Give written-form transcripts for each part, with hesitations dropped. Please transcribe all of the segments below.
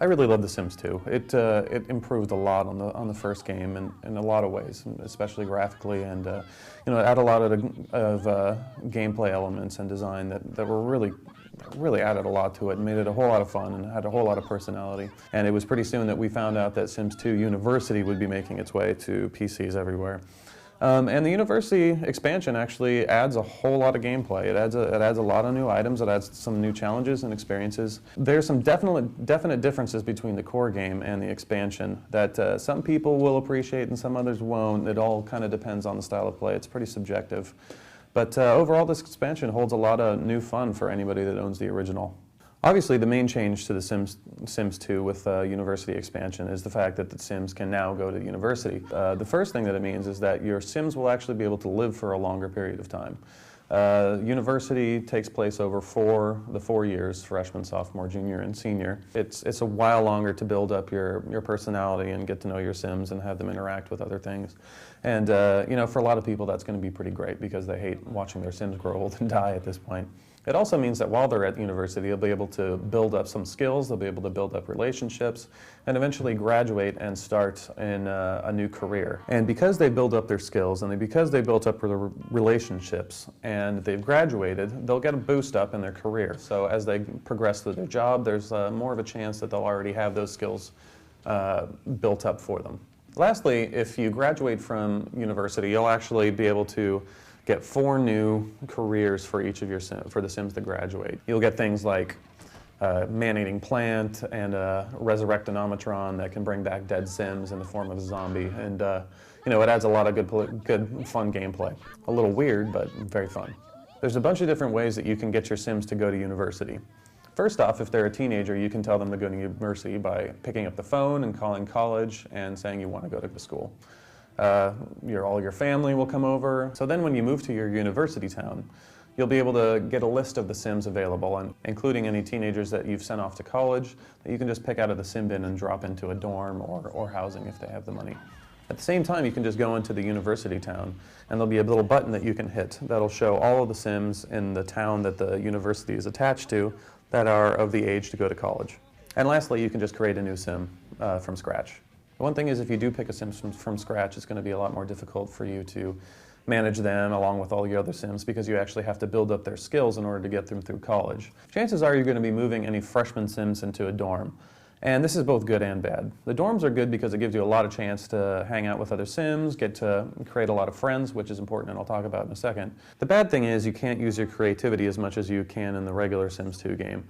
I really love The Sims 2. It improved a lot on the first game in a lot of ways, especially graphically, and it had a lot of gameplay elements and design that were really added a lot to it and made it a whole lot of fun and had a whole lot of personality. And it was pretty soon that we found out that Sims 2 University would be making its way to PCs everywhere. And the University expansion actually adds a whole lot of gameplay. It adds a lot of new items. It adds some new challenges and experiences. There's some definite differences between the core game and the expansion that some people will appreciate and some others won't. It all kind of depends on the style of play. It's pretty subjective. But overall, this expansion holds a lot of new fun for anybody that owns the original. Obviously, the main change to the Sims 2 with University expansion is the fact that the Sims can now go to university. The first thing that it means is that your Sims will actually be able to live for a longer period of time. University takes place over the 4 years, freshman, sophomore, junior, and senior. It's a while longer to build up your personality and get to know your Sims and have them interact with other things. And for a lot of people that's going to be pretty great because they hate watching their Sims grow old and die at this point. It also means that while they're at university, they'll be able to build up some skills, they'll be able to build up relationships, and eventually graduate and start in a new career. And because they build up their skills and because they built up relationships and they've graduated, they'll get a boost up in their career. So as they progress through their job, there's more of a chance that they'll already have those skills built up for them. Lastly, if you graduate from university, you'll actually be able to get 4 new careers for each of for the Sims that graduate. You'll get things like man-eating plant and a resurrectonometron that can bring back dead Sims in the form of a zombie. And it adds a lot of good fun gameplay. A little weird, but very fun. There's a bunch of different ways that you can get your Sims to go to university. First off, if they're a teenager, you can tell them to go to university by picking up the phone and calling college and saying you want to go to the school. All your family will come over. So then when you move to your university town, you'll be able to get a list of the Sims available, and including any teenagers that you've sent off to college that you can just pick out of the Sim bin and drop into a dorm or housing if they have the money. At the same time, you can just go into the university town, and there'll be a little button that you can hit that'll show all of the Sims in the town that the university is attached to that are of the age to go to college. And lastly, you can just create a new Sim from scratch. One thing is if you do pick a Sim from scratch, it's going to be a lot more difficult for you to manage them along with all your other Sims because you actually have to build up their skills in order to get them through college. Chances are you're going to be moving any freshman Sims into a dorm. And this is both good and bad. The dorms are good because it gives you a lot of chance to hang out with other Sims, get to create a lot of friends, which is important and I'll talk about in a second. The bad thing is you can't use your creativity as much as you can in the regular Sims 2 game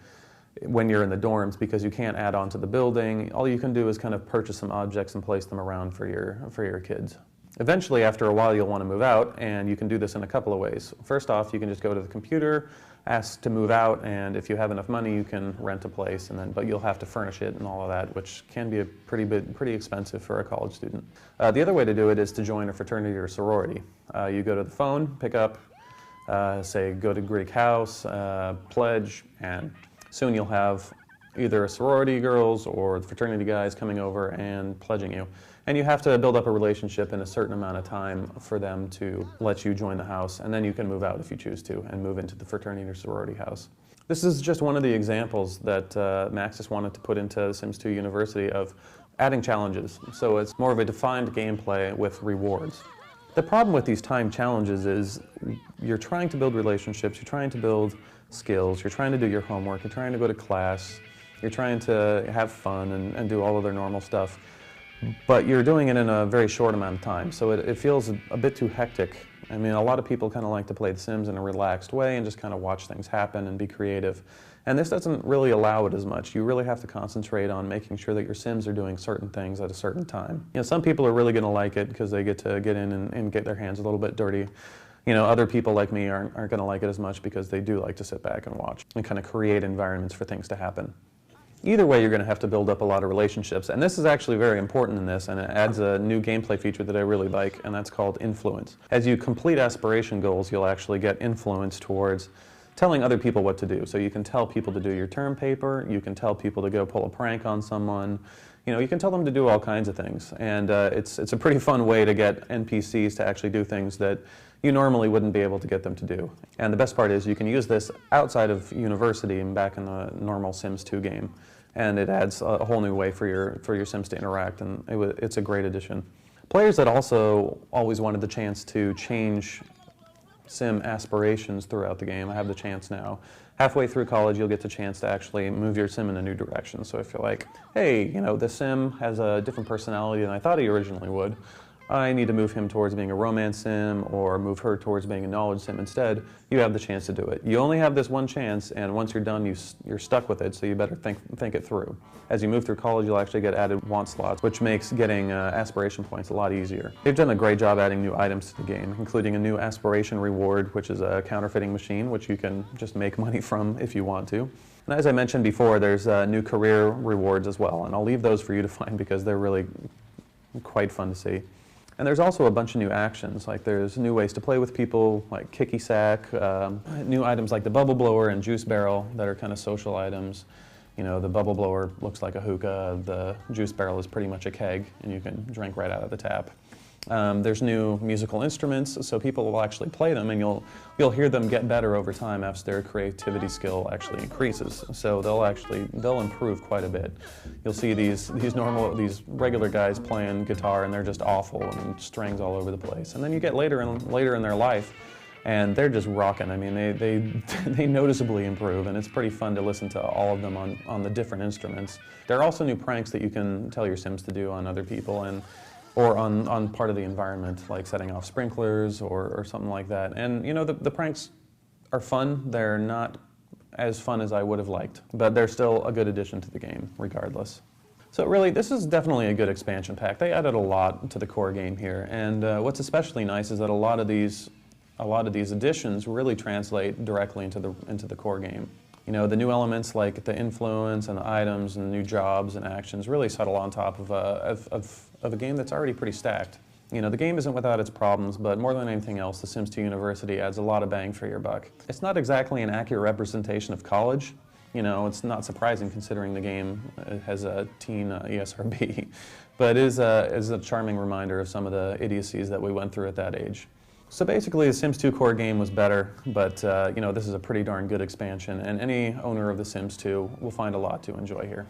when you're in the dorms because you can't add on to the building. All you can do is kind of purchase some objects and place them around for your kids. Eventually, after a while, you'll want to move out, and you can do this in a couple of ways. First off, you can just go to the computer, ask to move out, and if you have enough money, you can rent a place, but you'll have to furnish it and all of that, which can be pretty expensive for a college student. The other way to do it is to join a fraternity or sorority. You go to the phone, pick up, say, go to Greek House, pledge, and soon you'll have either a sorority girls or the fraternity guys coming over and pledging you. And you have to build up a relationship in a certain amount of time for them to let you join the house, and then you can move out if you choose to and move into the fraternity or sorority house. This is just one of the examples that Maxis wanted to put into Sims 2 University of adding challenges. So it's more of a defined gameplay with rewards. The problem with these timed challenges is you're trying to build relationships, you're trying to build skills, you're trying to do your homework, you're trying to go to class, you're trying to have fun and do all of their normal stuff, but you're doing it in a very short amount of time, so it feels a bit too hectic. I mean, a lot of people kind of like to play The Sims in a relaxed way and just kind of watch things happen and be creative. And this doesn't really allow it as much. You really have to concentrate on making sure that your Sims are doing certain things at a certain time. Some people are really going to like it because they get to get in and get their hands a little bit dirty. Other people like me aren't going to like it as much because they do like to sit back and watch and kind of create environments for things to happen. Either way, you're going to have to build up a lot of relationships, and this is actually very important in this, and it adds a new gameplay feature that I really like, and that's called influence. As you complete aspiration goals, you'll actually get influence towards telling other people what to do. So you can tell people to do your term paper, you can tell people to go pull a prank on someone, you know, you can tell them to do all kinds of things. And it's a pretty fun way to get NPCs to actually do things that you normally wouldn't be able to get them to do. And the best part is you can use this outside of university and back in the normal Sims 2 game. And it adds a whole new way for your Sims to interact, and it's a great addition. Players that also always wanted the chance to change Sim Aspirations throughout the game, I have the chance now. Halfway through college, you'll get the chance to actually move your Sim in a new direction. So if you're like, hey, you know, the Sim has a different personality than I thought he originally would, I need to move him towards being a romance sim or move her towards being a knowledge sim instead, you have the chance to do it. You only have this one chance, and once you're done, you're stuck with it, so you better think it through. As you move through college, you'll actually get added want slots, which makes getting aspiration points a lot easier. They've done a great job adding new items to the game, including a new Aspiration Reward, which is a counterfeiting machine, which you can just make money from if you want to. And as I mentioned before, there's new career rewards as well, and I'll leave those for you to find because they're really quite fun to see. And there's also a bunch of new actions, like there's new ways to play with people, like kicky sack, new items like the bubble blower and juice barrel that are kind of social items. You know, the bubble blower looks like a hookah, the juice barrel is pretty much a keg, and you can drink right out of the tap. There's new musical instruments, so people will actually play them, and you'll hear them get better over time as their creativity skill actually increases. So they'll improve quite a bit. You'll see these regular guys playing guitar, and they're just awful and strings all over the place. And then you get later in their life, and they're just rocking. I mean, they noticeably improve, and it's pretty fun to listen to all of them on the different instruments. There are also new pranks that you can tell your Sims to do on other people, or on part of the environment, like setting off sprinklers or something like that. And you know, the pranks are fun. They're not as fun as I would have liked, but they're still a good addition to the game, regardless. So really, this is definitely a good expansion pack. They added a lot to the core game here, and what's especially nice is that a lot of these additions really translate directly into the core game. You know, the new elements like the influence and the items and the new jobs and actions really settle on top of a game that's already pretty stacked. You know, the game isn't without its problems, but more than anything else, The Sims 2 University adds a lot of bang for your buck. It's not exactly an accurate representation of college. You know, it's not surprising considering the game has a teen ESRB, but it is a charming reminder of some of the idiocies that we went through at that age. So basically, the Sims 2 core game was better, but you know, this is a pretty darn good expansion, and any owner of The Sims 2 will find a lot to enjoy here.